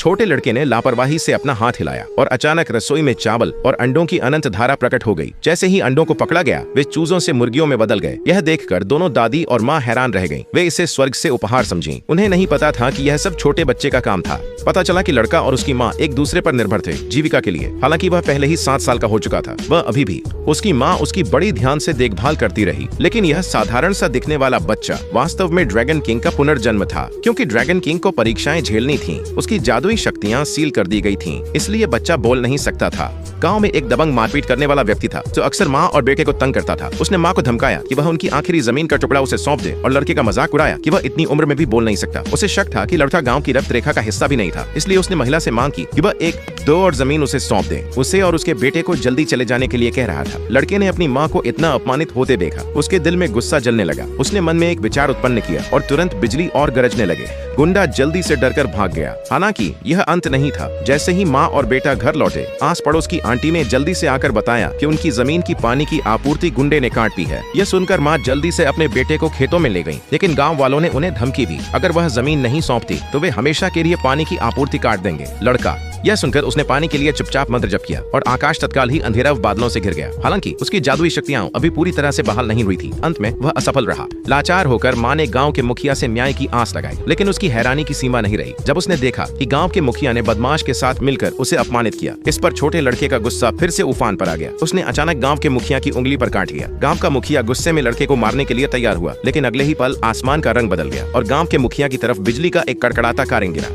छोटे लड़के ने लापरवाही से अपना हाथ हिलाया और अचानक रसोई में चावल और अंडों की अनंत धारा प्रकट हो गई। जैसे ही अंडों को पकड़ा गया वे चूजों से मुर्गियों में बदल गए। यह देखकर दोनों दादी और माँ हैरान रह गईं। वे इसे स्वर्ग से उपहार समझी। उन्हें नहीं पता था कि यह सब छोटे बच्चे का काम था। पता चला कि लड़का और उसकी माँ एक दूसरे पर निर्भर थे जीविका के लिए। हालांकि वह पहले ही 7 साल का हो चुका था। वह अभी भी उसकी माँ उसकी बड़ी ध्यान से देखभाल करती रही। लेकिन यह साधारण सा दिखने वाला बच्चा वास्तव में ड्रैगन किंग का पुनर्जन्म था। क्योंकि ड्रैगन किंग को परीक्षाएं झेलनी थीं। उसकी जादुई शक्तियां सील कर दी गई थीं, इसलिए बच्चा बोल नहीं सकता था। गांव में एक दबंग मारपीट करने वाला व्यक्ति था जो अक्सर माँ और बेटे को तंग करता था। उसने माँ को धमकाया कि वह उनकी आखिरी जमीन का टुकड़ा उसे सौंप दे और लड़के का मजाक उड़ाया कि वह इतनी उम्र में भी बोल नहीं सकता। उसे शक था कि लड़का गांव की रक्त रेखा का हिस्सा भी नहीं था, इसलिए उसने महिला से मांग की कि वह 1-2 और जमीन उसे सौंप दे। उसे और उसके बेटे को जल्दी चले जाने के लिए कह रहा था। लड़के ने अपनी माँ को इतना अपमानित होते देखा। उसके दिल में गुस्सा जलने लगा। उसने मन में एक विचार उत्पन्न किया और तुरंत बिजली और गरजने लगे। गुंडा जल्दी से डरकर भाग गया। हालांकि यह अंत नहीं था। जैसे ही माँ और बेटा घर लौटे, आस पड़ोस की आंटी ने जल्दी से आकर बताया कि उनकी जमीन की पानी की आपूर्ति गुंडे ने काट दी है। यह सुनकर माँ जल्दी से अपने बेटे को खेतों में ले गईं। लेकिन गांव वालों ने उन्हें धमकी दी, अगर वह जमीन नहीं सौंपती तो वे हमेशा के लिए पानी की आपूर्ति काट देंगे। लड़का यह सुनकर उसने पानी के लिए चुपचाप मंत्र जप किया और आकाश तत्काल ही अंधेरा बादलों से घिर गया। हालांकि उसकी जादुई शक्तियां अभी पूरी तरह से बहाल नहीं हुई थी। अंत में वह असफल रहा। लाचार होकर माँ ने गांव के मुखिया से न्याय की आस लगाई। लेकिन उसकी हैरानी की सीमा नहीं रही जब उसने देखा कि गांव के मुखिया ने बदमाश के साथ मिलकर उसे अपमानित किया। इस पर छोटे लड़के का गुस्सा फिर से उफान पर आ गया। उसने अचानक गांव के मुखिया की उंगली पर काट लिया। गांव का मुखिया गुस्से में लड़के को मारने के लिए तैयार हुआ, लेकिन अगले ही पल आसमान का रंग बदल गया और गांव के मुखिया की तरफ बिजली का एक कड़कड़ाता कारंग गिरा।